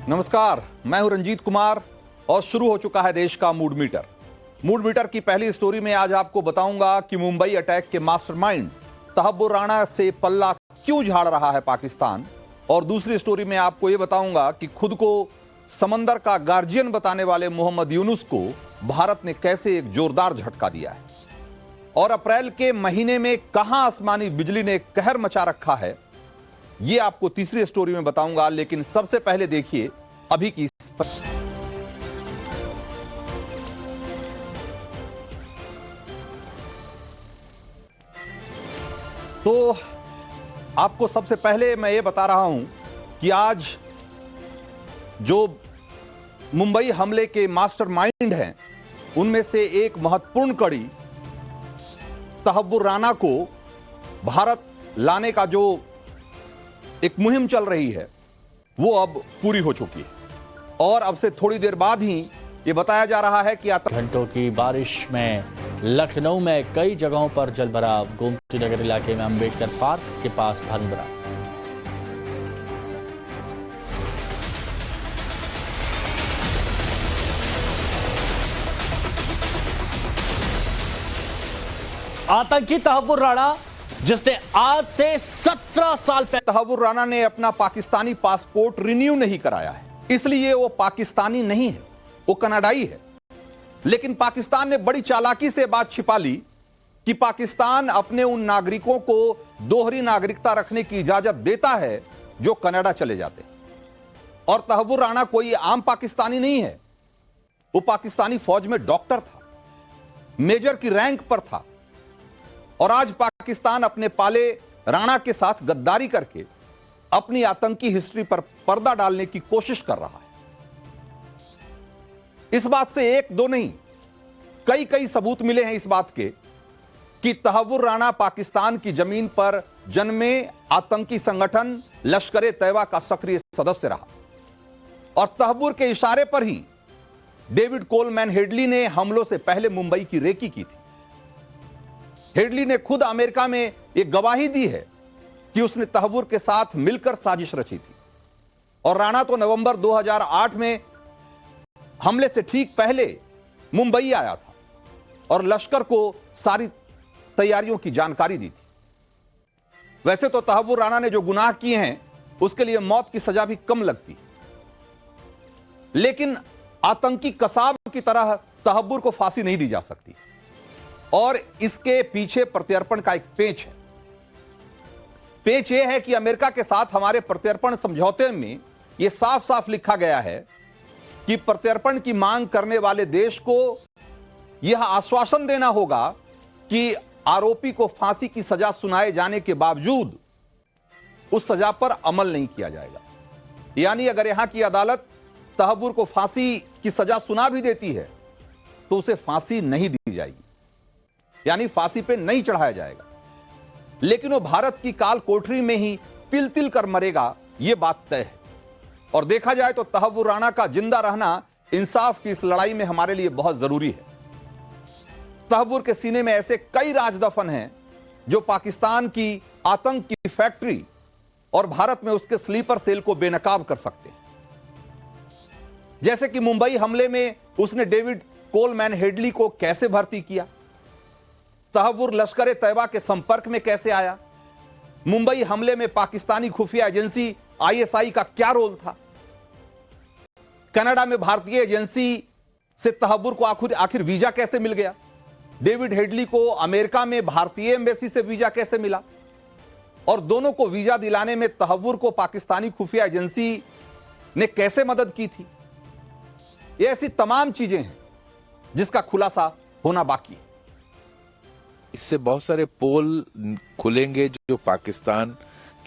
नमस्कार, मैं हूं रंजीत कुमार और शुरू हो चुका है देश का मूड मीटर। मूड मीटर की पहली स्टोरी में आज आपको बताऊंगा कि मुंबई अटैक के मास्टरमाइंड तहब्बुर राणा से पल्ला क्यों झाड़ रहा है पाकिस्तान, और दूसरी स्टोरी में आपको यह बताऊंगा कि खुद को समंदर का गार्जियन बताने वाले मोहम्मद यूनुस को भारत ने कैसे एक जोरदार झटका दिया है, और अप्रैल के महीने में कहां आसमानी बिजली ने कहर मचा रखा है, ये आपको तीसरी स्टोरी में बताऊंगा। लेकिन सबसे पहले देखिए अभी की तो आपको सबसे पहले मैं ये बता रहा हूं कि आज जो मुंबई हमले के मास्टरमाइंड हैं, उनमें से एक महत्वपूर्ण कड़ी तहब्बुर राणा को भारत लाने का जो एक मुहिम चल रही है वो अब पूरी हो चुकी है, और अब से थोड़ी देर बाद ही ये बताया जा रहा है कि घंटों की बारिश में लखनऊ में कई जगहों पर जलभराव। गोमती नगर इलाके में अंबेडकर पार्क के पास पानी भरा। आतंकी तहब्बुर राणा, जिसने आज से 17 साल पहले तहब्बुर राणा ने अपना पाकिस्तानी पासपोर्ट रिन्यू नहीं कराया है, इसलिए वो पाकिस्तानी नहीं है, वो कनाडाई है। लेकिन पाकिस्तान ने बड़ी चालाकी से बात छिपा ली कि पाकिस्तान अपने उन नागरिकों को दोहरी नागरिकता रखने की इजाजत देता है जो कनाडा चले जाते हैं। और तहब्बुर राणा कोई आम पाकिस्तानी नहीं है, वो पाकिस्तानी फौज में डॉक्टर था, मेजर की रैंक पर था, और आज पाकिस्तान अपने पाले राणा के साथ गद्दारी करके अपनी आतंकी हिस्ट्री पर पर्दा डालने की कोशिश कर रहा है। इस बात से एक दो नहीं, कई कई सबूत मिले हैं इस बात के कि तहब्बुर राणा पाकिस्तान की जमीन पर जन्मे आतंकी संगठन लश्कर ए तैयबा का सक्रिय सदस्य रहा, और तहब्बुर के इशारे पर ही डेविड कोलमैन हेडली ने हमलों से पहले मुंबई की रेकी की थी। हेडली ने खुद अमेरिका में एक गवाही दी है कि उसने तहब्बुर के साथ मिलकर साजिश रची थी, और राणा तो नवंबर 2008 में हमले से ठीक पहले मुंबई आया था और लश्कर को सारी तैयारियों की जानकारी दी थी। वैसे तो तहब्बुर राणा ने जो गुनाह किए हैं उसके लिए मौत की सजा भी कम लगती, लेकिन आतंकी कसाब की तरह तहब्बुर को फांसी नहीं दी जा सकती, और इसके पीछे प्रत्यर्पण का एक पेच है। पेच यह है कि अमेरिका के साथ हमारे प्रत्यर्पण समझौते में यह साफ साफ लिखा गया है कि प्रत्यर्पण की मांग करने वाले देश को यह आश्वासन देना होगा कि आरोपी को फांसी की सजा सुनाए जाने के बावजूद उस सजा पर अमल नहीं किया जाएगा। यानी अगर यहां की अदालत तहब्बुर को फांसी की सजा सुना भी देती है तो उसे फांसी नहीं दी जाएगी, यानी फांसी पे नहीं चढ़ाया जाएगा, लेकिन वो भारत की काल कोठरी में ही तिल तिल कर मरेगा, यह बात तय है। और देखा जाए तो तहब्बुर राणा का जिंदा रहना इंसाफ की इस लड़ाई में हमारे लिए बहुत जरूरी है। तहब्बुर के सीने में ऐसे कई राजदफन हैं जो पाकिस्तान की आतंक की फैक्ट्री और भारत में उसके स्लीपर सेल को बेनकाब कर सकते हैं। जैसे कि मुंबई हमले में उसने डेविड कोलमैन हेडली को कैसे भर्ती किया, तहब्बुर लश्कर ए तैयबा के संपर्क में कैसे आया, मुंबई हमले में पाकिस्तानी खुफिया एजेंसी आईएसआई का क्या रोल था, कनाडा में भारतीय एजेंसी से तहब्बुर को आखिर वीजा कैसे मिल गया, डेविड हेडली को अमेरिका में भारतीय एम्बेसी से वीजा कैसे मिला, और दोनों को वीजा दिलाने में तहब्बुर को पाकिस्तानी खुफिया एजेंसी ने कैसे मदद की थी। ये ऐसी तमाम चीजें हैं जिसका खुलासा होना बाकी है। इससे बहुत सारे पोल खुलेंगे जो पाकिस्तान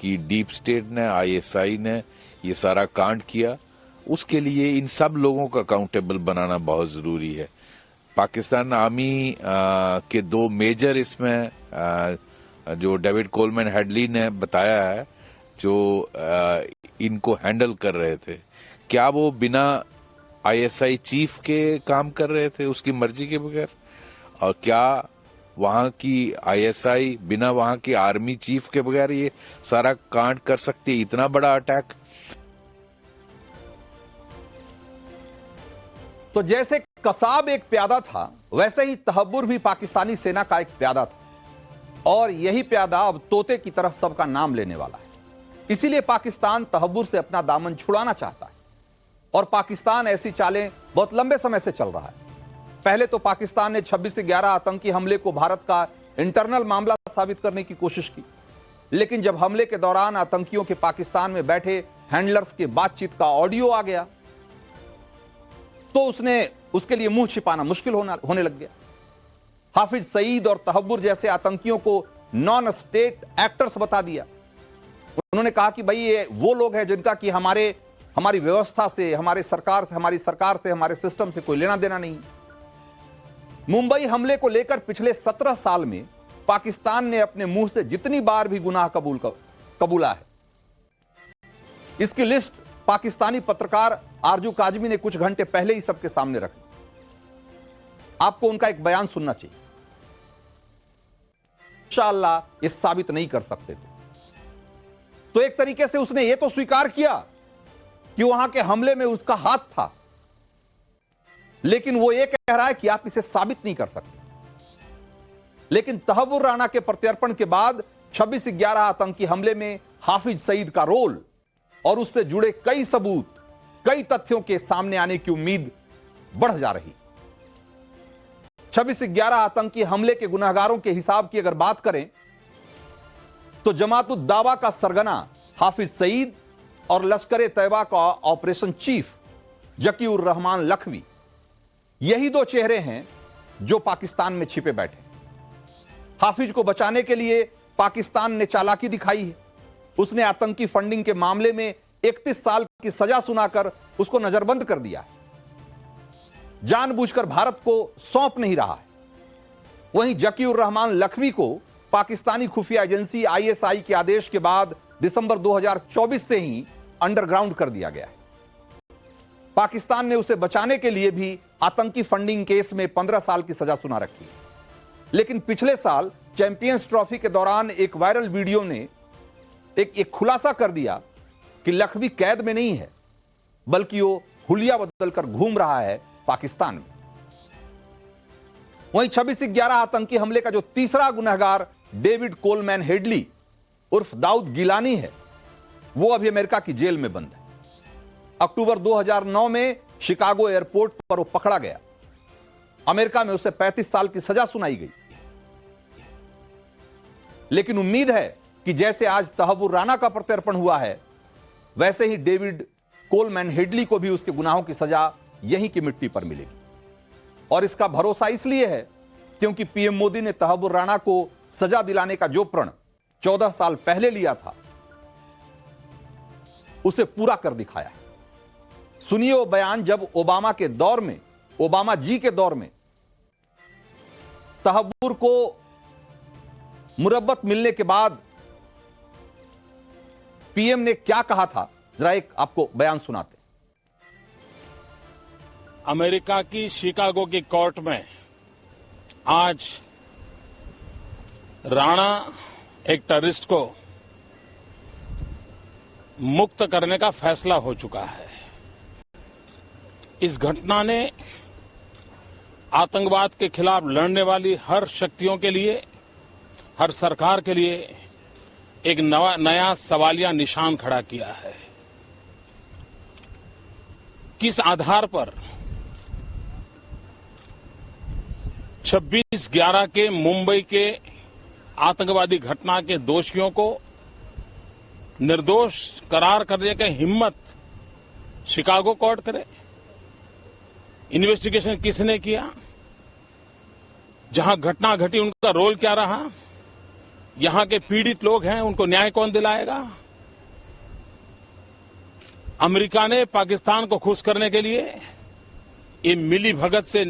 की डीप स्टेट ने, आईएसआई ने ये सारा कांड किया, उसके लिए इन सब लोगों को अकाउंटेबल बनाना बहुत जरूरी है। पाकिस्तान आर्मी के दो मेजर इसमें जो डेविड कोलमैन हेडली ने बताया है, जो इनको हैंडल कर रहे थे, क्या वो बिना आईएसआई चीफ के काम कर रहे थे उसकी मर्जी के बगैर, और क्या वहां की आईएसआई बिना वहां की आर्मी चीफ के बगैर ये सारा कांड कर सकती है, इतना बड़ा अटैक। तो जैसे कसाब एक प्यादा था, वैसे ही तहव्वुर भी पाकिस्तानी सेना का एक प्यादा था, और यही प्यादा अब तोते की तरह सबका नाम लेने वाला है। इसीलिए पाकिस्तान तहव्वुर से अपना दामन छुड़ाना चाहता है, और पाकिस्तान ऐसी चालें बहुत लंबे समय से चल रहा है। पहले तो पाकिस्तान ने 26 से 11 आतंकी हमले को भारत का इंटरनल मामला साबित करने की कोशिश की, लेकिन जब हमले के दौरान आतंकियों के पाकिस्तान में बैठे हैंडलर्स के बातचीत का ऑडियो आ गया, तो उसके लिए मुंह छिपाना मुश्किल होने लग गया। हाफिज सईद और तहव्वुर जैसे आतंकियों को नॉन स्टेट एक्टर्स बता दिया। उन्होंने कहा कि भाई ये वो लोग हैं जिनका कि हमारी व्यवस्था से, हमारी सरकार से, हमारे सिस्टम से कोई लेना देना नहीं। मुंबई हमले को लेकर पिछले 17 साल में पाकिस्तान ने अपने मुंह से जितनी बार भी गुनाह कबूला है, इसकी लिस्ट पाकिस्तानी पत्रकार आरजू काजमी ने कुछ घंटे पहले ही सबके सामने रखी। आपको उनका एक बयान सुनना चाहिए। इंशाअल्लाह ये साबित नहीं कर सकते तो एक तरीके से उसने ये तो स्वीकार किया कि वहां के हमले में उसका हाथ था, लेकिन वो ये कह रहा है कि आप इसे साबित नहीं कर सकते। लेकिन तहव्वुर राणा के प्रत्यर्पण के बाद 26/11 आतंकी हमले में हाफिज सईद का रोल और उससे जुड़े कई सबूत, कई तथ्यों के सामने आने की उम्मीद बढ़ जा रही। 26/11 आतंकी हमले के गुनहगारों के हिसाब की अगर बात करें तो जमात-उद-दावा का सरगना हाफिज सईद और लश्कर-ए-तैयबा का ऑपरेशन चीफ जकी-उर-रहमान लखवी, यही दो चेहरे हैं जो पाकिस्तान में छिपे बैठे। हाफिज को बचाने के लिए पाकिस्तान ने चालाकी दिखाई है। उसने आतंकी फंडिंग के मामले में 31 साल की सजा सुनाकर उसको नजरबंद कर दिया है, जानबूझकर भारत को सौंप नहीं रहा है। वहीं जकी-उर-रहमान लखवी को पाकिस्तानी खुफिया एजेंसी ISI के आदेश के बाद दिसंबर 2024 से ही अंडरग्राउंड कर दिया गया है। पाकिस्तान ने उसे बचाने के लिए भी आतंकी फंडिंग केस में 15 साल की सजा सुना रखी है। लेकिन पिछले साल चैंपियंस ट्रॉफी के दौरान एक वायरल वीडियो ने एक खुलासा कर दिया कि लखवी कैद में नहीं है, बल्कि वो हुलिया बदलकर घूम रहा है पाकिस्तान में। वहीं 26/11 आतंकी हमले का जो तीसरा गुनहगार डेविड कोलमैन हेडली उर्फ दाऊद गिलानी है, वो अभी अमेरिका की जेल में बंद है। अक्टूबर 2009 में शिकागो एयरपोर्ट पर वो पकड़ा गया। अमेरिका में उसे 35 साल की सजा सुनाई गई। लेकिन उम्मीद है कि जैसे आज तहव्वुर राणा का प्रत्यर्पण हुआ है, वैसे ही डेविड कोलमैन हेडली को भी उसके गुनाहों की सजा यहीं की मिट्टी पर मिलेगी। और इसका भरोसा इसलिए है क्योंकि पीएम मोदी ने तहव्वुर राणा को सजा दिलाने का जो प्रण 14 साल पहले लिया था, उसे पूरा कर दिखाया है। सुनिए वो बयान जब ओबामा जी के दौर में तहव्वुर को मुरब्बत मिलने के बाद पीएम ने क्या कहा था, जरा एक आपको बयान सुनाते। अमेरिका की शिकागो की कोर्ट में आज राणा एक टेररिस्ट को मुक्त करने का फैसला हो चुका है। इस घटना ने आतंकवाद के खिलाफ लड़ने वाली हर शक्तियों के लिए, हर सरकार के लिए एक नया सवालिया निशान खड़ा किया है। किस आधार पर 26/11 के मुंबई के आतंकवादी घटना के दोषियों को निर्दोष करार करने की हिम्मत शिकागो कोर्ट करे? इन्वेस्टिगेशन किसने किया? जहां घटना घटी उनका रोल क्या रहा? यहां के पीड़ित लोग हैं, उनको न्याय कौन दिलाएगा? अमेरिका ने पाकिस्तान को खुश करने के लिए ये मिली भगत से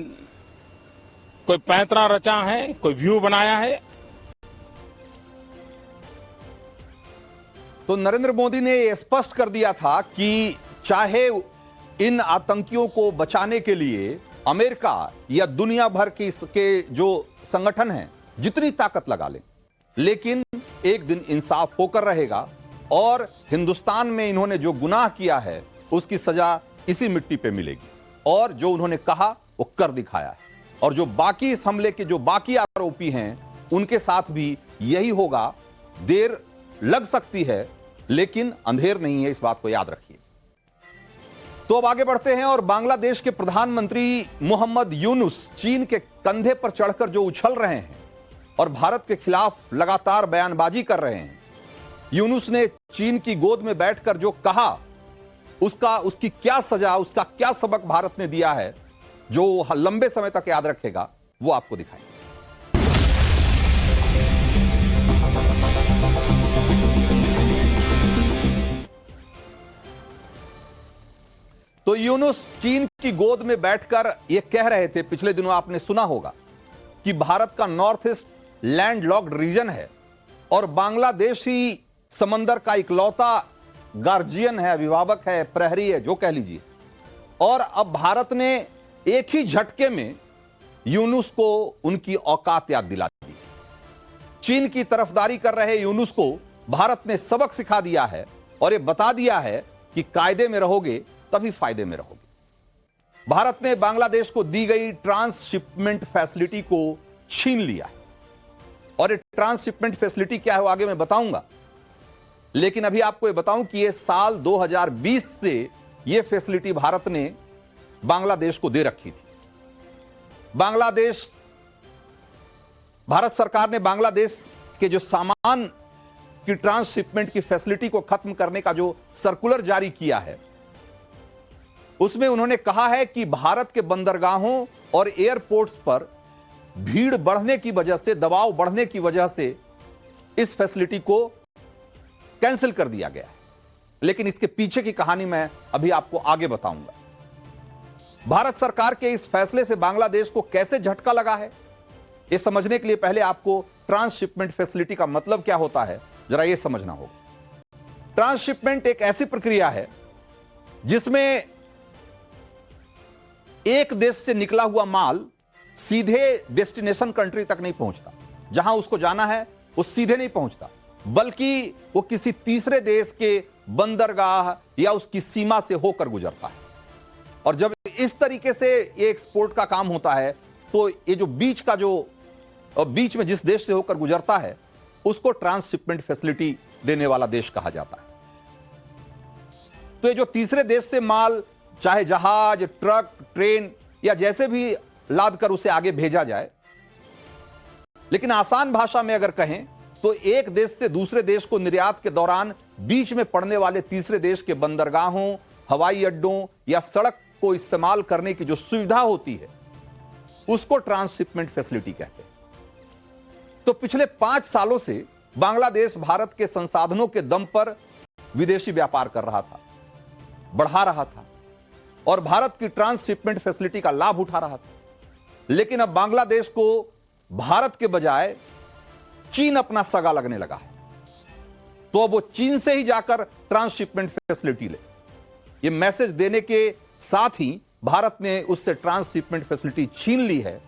कोई पैंतरा रचा है, कोई व्यू बनाया है। तो नरेंद्र मोदी ने यह स्पष्ट कर दिया था कि चाहे इन आतंकियों को बचाने के लिए अमेरिका या दुनिया भर के इसके जो संगठन हैं जितनी ताकत लगा लें, लेकिन एक दिन इंसाफ होकर रहेगा और हिंदुस्तान में इन्होंने जो गुनाह किया है उसकी सजा इसी मिट्टी पे मिलेगी। और जो उन्होंने कहा वो कर दिखाया है। और जो बाकी इस हमले के जो बाकी आरोपी हैं उनके साथ भी यही होगा। देर लग सकती है लेकिन अंधेर नहीं है, इस बात को याद रखिए। तो अब आगे बढ़ते हैं और बांग्लादेश के प्रधानमंत्री मोहम्मद यूनुस चीन के कंधे पर चढ़कर जो उछल रहे हैं और भारत के खिलाफ लगातार बयानबाजी कर रहे हैं। यूनुस ने चीन की गोद में बैठकर जो कहा उसकी क्या सजा, उसका क्या सबक भारत ने दिया है जो लंबे समय तक याद रखेगा, वो आपको दिखाएंगे। तो यूनुस चीन की गोद में बैठकर यह कह रहे थे, पिछले दिनों आपने सुना होगा कि भारत का नॉर्थ ईस्ट लैंडलॉक्ड रीजन है और बांग्लादेश ही समंदर का इकलौता गार्जियन है, अभिभावक है, प्रहरी है, जो कह लीजिए। और अब भारत ने एक ही झटके में यूनुस को उनकी औकात याद दिला दी। चीन की तरफदारी कर रहे यूनुस को भारत ने सबक सिखा दिया है और यह बता दिया है कि कायदे में रहोगे तभी फायदे में रहोगे। भारत ने बांग्लादेश को दी गई ट्रांसशिपमेंट फैसिलिटी को छीन लिया है और ये ट्रांसशिपमेंट फैसिलिटी क्या है वो आगे मैं बताऊंगा। लेकिन अभी आपको ये बताऊं कि ये साल 2020 से ये फैसिलिटी भारत ने बांग्लादेश को दे रखी थी। भारत सरकार ने बांग्लादेश के जो सामान की ट्रांसशिपमेंट की फैसिलिटी को खत्म करने का जो सर्कुलर जारी किया है उसमें उन्होंने कहा है कि भारत के बंदरगाहों और एयरपोर्ट्स पर भीड़ बढ़ने की वजह से, दबाव बढ़ने की वजह से इस फैसिलिटी को कैंसिल कर दिया गया है। लेकिन इसके पीछे की कहानी मैं अभी आपको आगे बताऊंगा। भारत सरकार के इस फैसले से बांग्लादेश को कैसे झटका लगा है, यह समझने के लिए पहले आपको ट्रांसशिपमेंट फैसिलिटी का मतलब क्या होता है जरा यह समझना होगा। ट्रांसशिपमेंट एक ऐसी प्रक्रिया है जिसमें एक देश से निकला हुआ माल सीधे डेस्टिनेशन कंट्री तक नहीं पहुंचता, जहां उसको जाना है वो सीधे नहीं पहुंचता, बल्कि वो किसी तीसरे देश के बंदरगाह या उसकी सीमा से होकर गुजरता है। और जब इस तरीके से ये एक्सपोर्ट का काम होता है तो ये जो बीच में जिस देश से होकर गुजरता है उसको ट्रांसशिपमेंट फैसिलिटी देने वाला देश कहा जाता है। तो ये जो तीसरे देश से माल चाहे जहाज, ट्रक, ट्रेन या जैसे भी लाद कर उसे आगे भेजा जाए, लेकिन आसान भाषा में अगर कहें तो एक देश से दूसरे देश को निर्यात के दौरान बीच में पड़ने वाले तीसरे देश के बंदरगाहों, हवाई अड्डों या सड़क को इस्तेमाल करने की जो सुविधा होती है उसको ट्रांसशिपमेंट फैसिलिटी कहते हैं। तो पिछले 5 सालों से बांग्लादेश भारत के संसाधनों के दम पर विदेशी व्यापार कर रहा था, बढ़ा रहा था और भारत की ट्रांसशिपमेंट फैसिलिटी का लाभ उठा रहा था। लेकिन अब बांग्लादेश को भारत के बजाय चीन अपना सगा लगने लगा है, तो अब वो चीन से ही जाकर ट्रांसशिपमेंट फैसिलिटी ले। ये मैसेज देने के साथ ही भारत ने उससे ट्रांसशिपमेंट फैसिलिटी छीन ली है।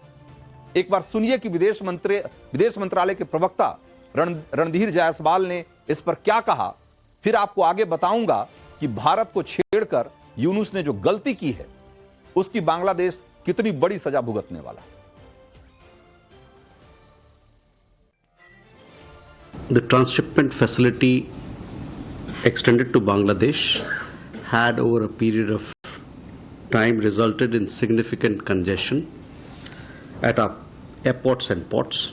एक बार सुनिए कि विदेश मंत्रालय के प्रवक्ता रणधीर जायसवाल ने इस पर क्या कहा, फिर आपको आगे बताऊंगा कि भारत को छेड़कर यूनुस ने जो गलती की है उसकी बांग्लादेश कितनी बड़ी सजा भुगतने वाला है। The transshipment facility extended to Bangladesh had over a period of time resulted in significant congestion at our airports and ports.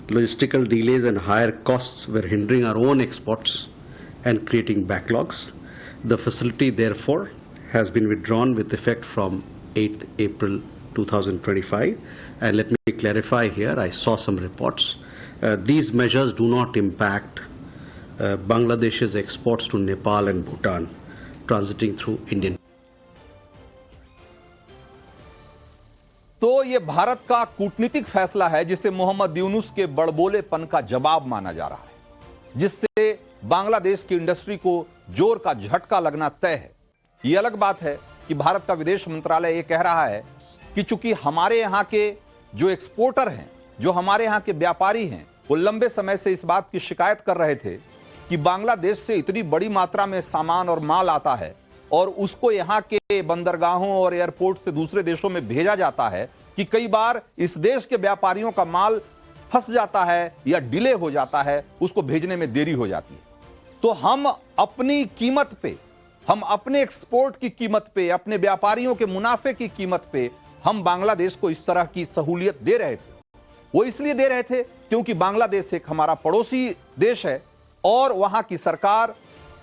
Logistical delays and higher costs were hindering our own exports and creating backlogs. The facility therefore has been withdrawn with effect from 8th April 2025. And let me clarify here, I saw some reports. These measures do not impact Bangladesh's exports to Nepal and Bhutan transiting through Indian. तो ये भारत का कूटनीतिक फैसला है जिसे मोहम्मद यूनुस के बड़बोलेपन का जवाब माना जा रहा है, जिससे बांग्लादेश की इंडस्ट्री को जोर का झटका लगना तय है। यह अलग बात है कि भारत का विदेश मंत्रालय यह कह रहा है कि चूंकि हमारे यहां के जो एक्सपोर्टर हैं, जो हमारे यहां के व्यापारी हैं, वो लंबे समय से इस बात की शिकायत कर रहे थे कि बांग्लादेश से इतनी बड़ी मात्रा में सामान और माल आता है और उसको यहां के बंदरगाहों और एयरपोर्ट से दूसरे देशों में भेजा जाता है कि कई बार इस देश के व्यापारियों का माल फंस जाता है या डिले हो जाता है, उसको भेजने में देरी हो जाती है। तो हम अपनी कीमत पे, हम अपने एक्सपोर्ट की कीमत पे, अपने व्यापारियों के मुनाफे की कीमत पे हम बांग्लादेश को इस तरह की सहूलियत दे रहे थे। वो इसलिए दे रहे थे क्योंकि बांग्लादेश एक हमारा पड़ोसी देश है और वहां की सरकार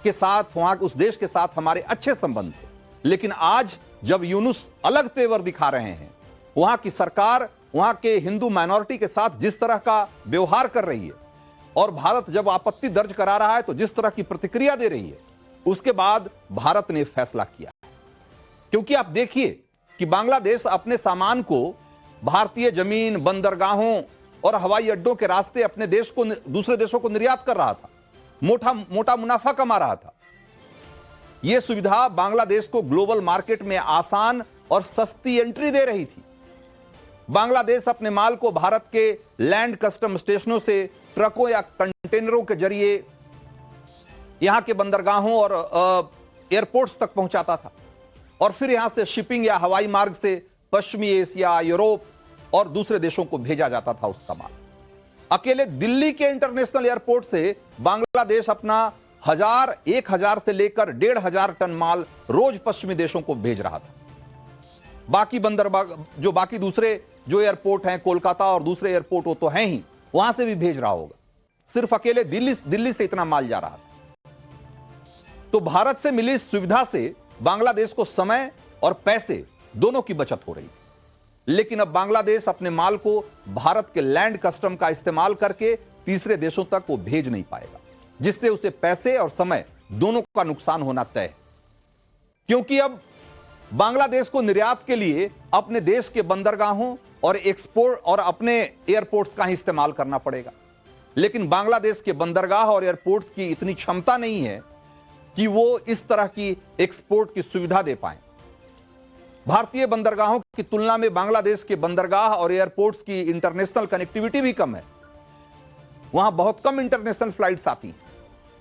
के साथ, वहां उस देश के साथ हमारे अच्छे संबंध थे। लेकिन आज जब यूनुस अलग तेवर दिखा रहे हैं, वहां की सरकार वहां के हिंदू माइनॉरिटी के साथ जिस तरह का व्यवहार कर रही है और भारत जब आपत्ति दर्ज करा रहा है तो जिस तरह की प्रतिक्रिया दे रही है, उसके बाद भारत ने फैसला किया। क्योंकि आप देखिए कि बांग्लादेश अपने सामान को भारतीय जमीन, बंदरगाहों और हवाई अड्डों के रास्ते अपने देश को, दूसरे देशों को निर्यात कर रहा था, मोटा मुनाफा कमा रहा था। यह सुविधा बांग्लादेश को ग्लोबल मार्केट में आसान और सस्ती एंट्री दे रही थी। बांग्लादेश अपने माल को भारत के लैंड कस्टम स्टेशनों से ट्रकों या कंटेनरों के जरिए यहां के बंदरगाहों और एयरपोर्ट्स तक पहुंचाता था और फिर यहां से शिपिंग या हवाई मार्ग से पश्चिमी एशिया, यूरोप और दूसरे देशों को भेजा जाता था उसका माल। अकेले दिल्ली के इंटरनेशनल एयरपोर्ट से बांग्लादेश अपना 1000 से लेकर 1500 टन माल रोज पश्चिमी देशों को भेज रहा था। बाकी बाकी दूसरे जो एयरपोर्ट हैं, कोलकाता और दूसरे एयरपोर्ट वो तो हैं ही, वहां से भी भेज रहा होगा। सिर्फ अकेले दिल्ली से इतना माल जा रहा था। तो भारत से मिली इस सुविधा से बांग्लादेश को समय और पैसे दोनों की बचत हो रही थी। लेकिन अब बांग्लादेश अपने माल को भारत के लैंड कस्टम का इस्तेमाल करके तीसरे देशों तक वो भेज नहीं पाएगा, जिससे उसे पैसे और समय दोनों का नुकसान होना तय है। क्योंकि अब बांग्लादेश को निर्यात के लिए अपने देश के बंदरगाहों और एक्सपोर्ट और अपने एयरपोर्ट्स का ही इस्तेमाल करना पड़ेगा। लेकिन बांग्लादेश के बंदरगाह और एयरपोर्ट्स की इतनी क्षमता नहीं है कि वो इस तरह की एक्सपोर्ट की सुविधा दे पाए। भारतीय बंदरगाहों की तुलना में बांग्लादेश के बंदरगाह और एयरपोर्ट्स की इंटरनेशनल कनेक्टिविटी भी कम है। वहां बहुत कम इंटरनेशनल फ्लाइट्स आती हैं,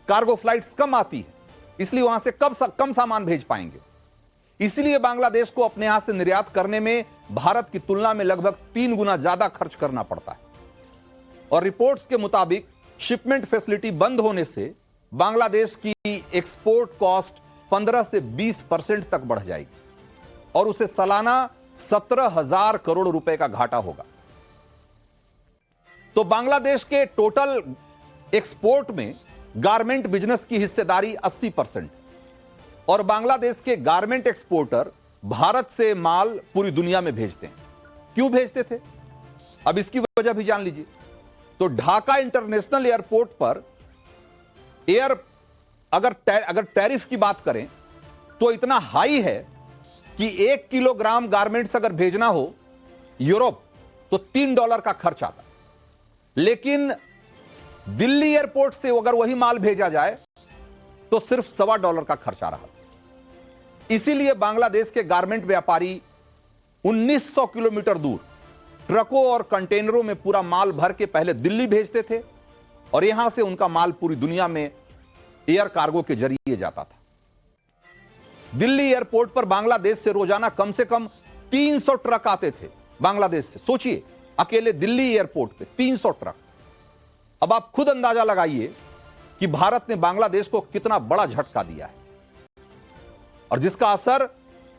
कार्गो फ्लाइट्स कम आती है, इसलिए वहां से कम सामान भेज पाएंगे। इसलिए बांग्लादेश को अपने यहां से निर्यात करने में भारत की तुलना में लगभग 3 गुना ज्यादा खर्च करना पड़ता है। और रिपोर्ट्स के मुताबिक शिपमेंट फैसिलिटी बंद होने से बांग्लादेश की एक्सपोर्ट कॉस्ट 15 से 20% तक बढ़ जाएगी और उसे सालाना 17,000 करोड़ रुपए का घाटा होगा। तो बांग्लादेश के टोटल एक्सपोर्ट में गारमेंट बिजनेस की हिस्सेदारी 80% और बांग्लादेश के गारमेंट एक्सपोर्टर भारत से माल पूरी दुनिया में भेजते हैं। क्यों भेजते थे, अब इसकी वजह भी जान लीजिए। तो ढाका इंटरनेशनल एयरपोर्ट पर अगर टैरिफ की बात करें तो इतना हाई है कि 1 किलोग्राम गारमेंट्स अगर भेजना हो यूरोप तो $3 का खर्च आता। लेकिन दिल्ली एयरपोर्ट से अगर वही माल भेजा जाए तो सिर्फ $1.25 का खर्च आ रहा। इसीलिए बांग्लादेश के गारमेंट व्यापारी 1900 किलोमीटर दूर ट्रकों और कंटेनरों में पूरा माल भर के पहले दिल्ली भेजते थे और यहां से उनका माल पूरी दुनिया में एयर कार्गो के जरिए जाता था। दिल्ली एयरपोर्ट पर बांग्लादेश से रोजाना कम से कम 300 ट्रक आते थे बांग्लादेश से। सोचिए, अकेले दिल्ली एयरपोर्ट पे 300 ट्रक। अब आप खुद अंदाजा लगाइए कि भारत ने बांग्लादेश को कितना बड़ा झटका दिया है और जिसका असर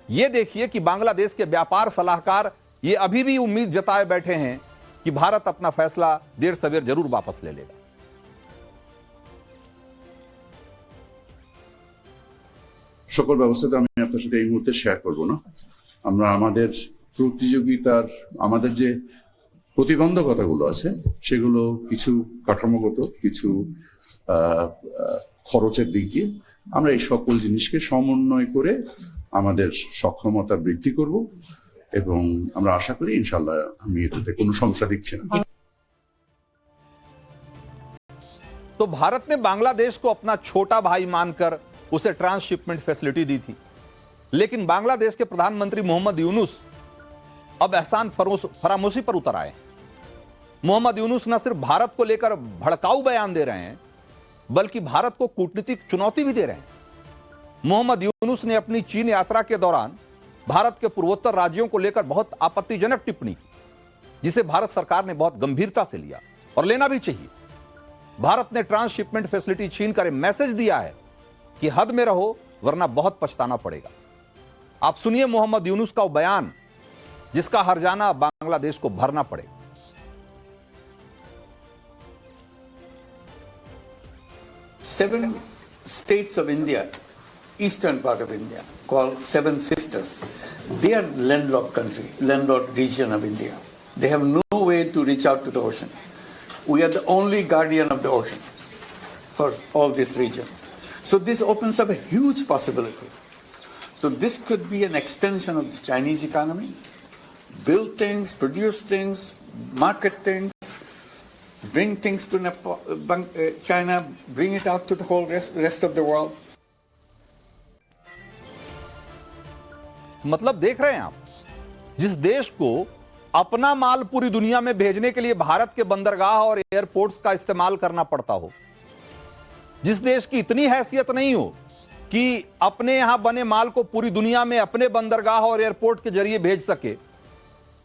यह देखिए कि बांग्लादेश के व्यापार सलाहकार ये अभी भी उम्मीद जताए बैठे हैं कि भारत अपना फैसला देर सवेर जरूर वापस ले लेगा। সকল ব্যবস্থা তো আমি আপনার সাথে এই মুহূর্তে শেয়ার করব না। আমরা আমাদের প্রতিযোগিতার আমাদের যে প্রতিবন্ধকতাগুলো আছে সেগুলো কিছু কাঠামোগত, কিছু খরচের দিক দিয়ে আমরা এই সকল জিনিসকে সমন্বয় করে আমাদের সক্ষমতা বৃদ্ধি করব এবং আমরা আশা করি ইনশাআল্লাহ আমি এতে কোনো সমস্যা দেখছি না। तो भारत ने बांग्लादेश को अपना छोटा भाई मानकर उसे ट्रांसशिपमेंट फैसिलिटी दी थी। लेकिन बांग्लादेश के प्रधानमंत्री मोहम्मद यूनुस अब एहसान फरामोशी पर उतर आए। मोहम्मद यूनुस न सिर्फ भारत को लेकर भड़काऊ बयान दे रहे हैं बल्कि भारत को कूटनीतिक चुनौती भी दे रहे हैं। मोहम्मद यूनुस यूनुस ने अपनी चीन यात्रा के दौरान भारत के पूर्वोत्तर राज्यों को लेकर बहुत आपत्तिजनक टिप्पणी की, जिसे भारत सरकार ने बहुत गंभीरता से लिया और लेना भी चाहिए। भारत ने ट्रांसशिपमेंट फैसिलिटी छीन कर मैसेज दिया है कि हद में रहो वरना बहुत पछताना पड़ेगा। आप सुनिए मोहम्मद यूनुस का वो बयान जिसका हर्जाना बांग्लादेश को भरना पड़ेगा। 7 states of India, eastern part of India, called Seven Sisters. They are landlocked country, landlocked region of India. They have no way to reach out to the ocean. We are the only guardian of the ocean for all this region. So this opens up a huge possibility. So this could be an extension of the Chinese economy. Build things, produce things, market things, bring things to Nepal, China, bring it out to the whole rest of the world. मतलब देख रहे हैं आप, जिस देश को अपना माल पूरी दुनिया में भेजने के लिए भारत के बंदरगाह और एयरपोर्ट्स का इस्तेमाल करना पड़ता हो, जिस देश की इतनी हैसियत नहीं हो कि अपने यहां बने माल को पूरी दुनिया में अपने बंदरगाह और एयरपोर्ट के जरिए भेज सके,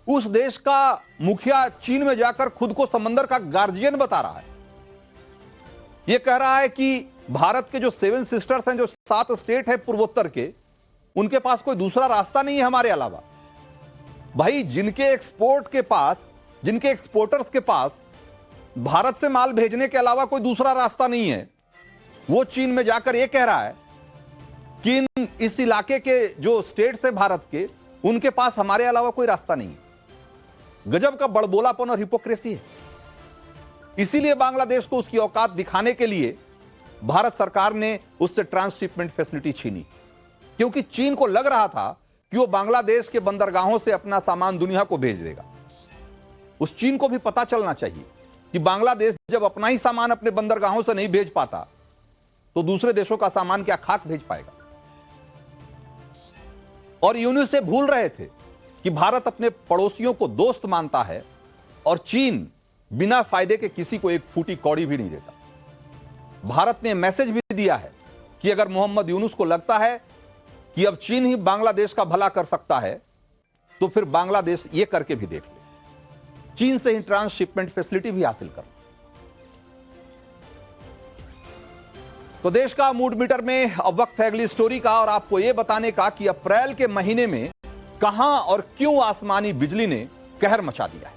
उस देश का मुखिया चीन में जाकर खुद को समंदर का गार्जियन बता रहा है। यह कह रहा है कि भारत के जो 7 सिस्टर्स हैं, जो 7 स्टेट है पूर्वोत्तर के, उनके पास कोई दूसरा रास्ता नहीं है हमारे अलावा। भाई, जिनके एक्सपोर्टर्स के पास भारत से माल भेजने के अलावा कोई दूसरा रास्ता नहीं है, वो चीन में जाकर यह कह रहा है कि इस इलाके के जो स्टेट्स हैं भारत के, उनके पास हमारे अलावा कोई रास्ता नहीं है। गजब का बड़बोलापन और हिपोक्रेसी है। इसीलिए बांग्लादेश को उसकी औकात दिखाने के लिए भारत सरकार ने उससे ट्रांसशिपमेंट फैसिलिटी छीनी, क्योंकि चीन को लग रहा था कि वो बांग्लादेश के बंदरगाहों से अपना सामान दुनिया को भेज देगा। उस चीन को भी पता चलना चाहिए कि बांग्लादेश जब अपना ही सामान अपने बंदरगाहों से नहीं भेज पाता तो दूसरे देशों का सामान क्या खाक भेज पाएगा। और यूनुस से भूल रहे थे कि भारत अपने पड़ोसियों को दोस्त मानता है और चीन बिना फायदे के किसी को एक फूटी कौड़ी भी नहीं देता। भारत ने मैसेज भी दिया है कि अगर मोहम्मद यूनुस को लगता है कि अब चीन ही बांग्लादेश का भला कर सकता है, तो फिर बांग्लादेश यह करके भी देख ले, चीन से ही ट्रांसशिपमेंट फैसिलिटी भी हासिल कर। तो देश का मूड मीटर में अब वक्त है अगली स्टोरी का, और आपको यह बताने का कि अप्रैल के महीने में कहां और क्यों आसमानी बिजली ने कहर मचा दिया है।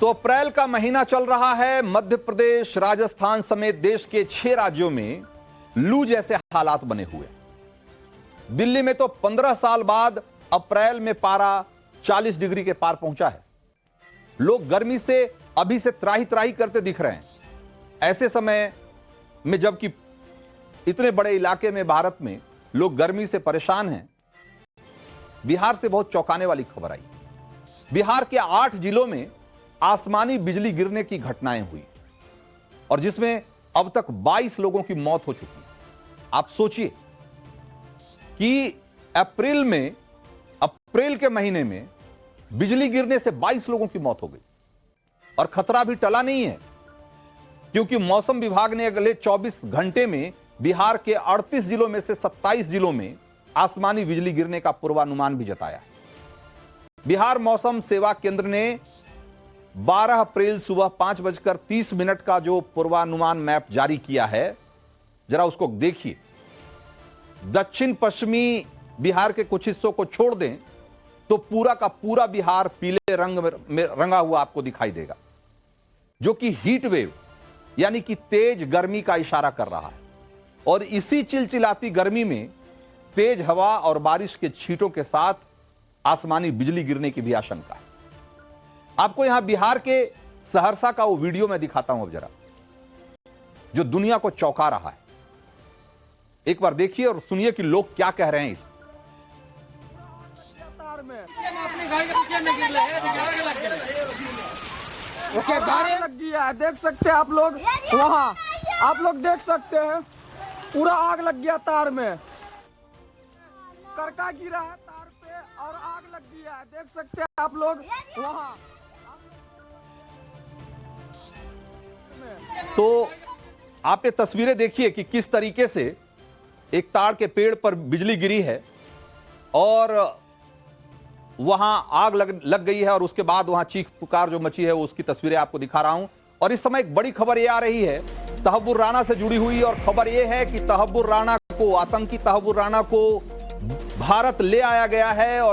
तो अप्रैल का महीना चल रहा है। मध्य प्रदेश, राजस्थान समेत देश के 6 राज्यों में लू जैसे हालात बने हुए। दिल्ली में तो 15 साल बाद अप्रैल में पारा 40 डिग्री के पार पहुंचा है। लोग गर्मी से अभी से त्राही त्राही करते दिख रहे हैं। ऐसे समय में जबकि इतने बड़े इलाके में भारत में लोग गर्मी से परेशान हैं, बिहार से बहुत चौंकाने वाली खबर आई। बिहार के 8 जिलों में आसमानी बिजली गिरने की घटनाएं हुई और जिसमें अब तक 22 लोगों की मौत हो चुकी। आप सोचिए कि अप्रैल के महीने में बिजली गिरने से 22 लोगों की मौत हो गई और खतरा भी टला नहीं है, क्योंकि मौसम विभाग ने अगले 24 घंटे में बिहार के 38 जिलों में से 27 जिलों में आसमानी बिजली गिरने का पूर्वानुमान भी जताया है। बिहार मौसम सेवा केंद्र ने 12 अप्रैल सुबह 5:30 का जो पूर्वानुमान मैप जारी किया है, जरा उसको देखिए। दक्षिण पश्चिमी बिहार के कुछ हिस्सों को छोड़ दें तो पूरा का पूरा बिहार पीले रंग में रंगा हुआ आपको दिखाई देगा, जो कि हीट वेव यानी कि तेज गर्मी का इशारा कर रहा है। और इसी चिलचिलाती गर्मी में तेज हवा और बारिश के छींटों के साथ आसमानी बिजली गिरने की भी आशंका है। आपको यहां बिहार के सहरसा का वो वीडियो मैं दिखाता हूं अब जरा, जो दुनिया को चौंका रहा है। एक बार देखिए और सुनिए कि लोग क्या कह रहे हैं। इस गाड़ी लग गया है, देख सकते हैं आप लोग, वहाँ आप लोग देख सकते हैं पूरा आग लग गया तार में, करका गिरा है तार पे और आग लग गया है, देख सकते हैं आप लोग वहाँ। तो आप ये तस्वीरें देखिए कि किस तरीके से एक ताड़ के पेड़ पर बिजली गिरी है और वहां आग लग गई है और उसके बाद वहां चीख पुकार जो मची है उसकी तस्वीरें आपको दिखा रहा हूं। और इस समय एक बड़ी खबर यह आ रही है तहब्बुर राणा से जुड़ी हुई, और खबर यह है कि तहब्बुर राणा को, आतंकी तहब्बुर राणा को भारत ले आया गया है और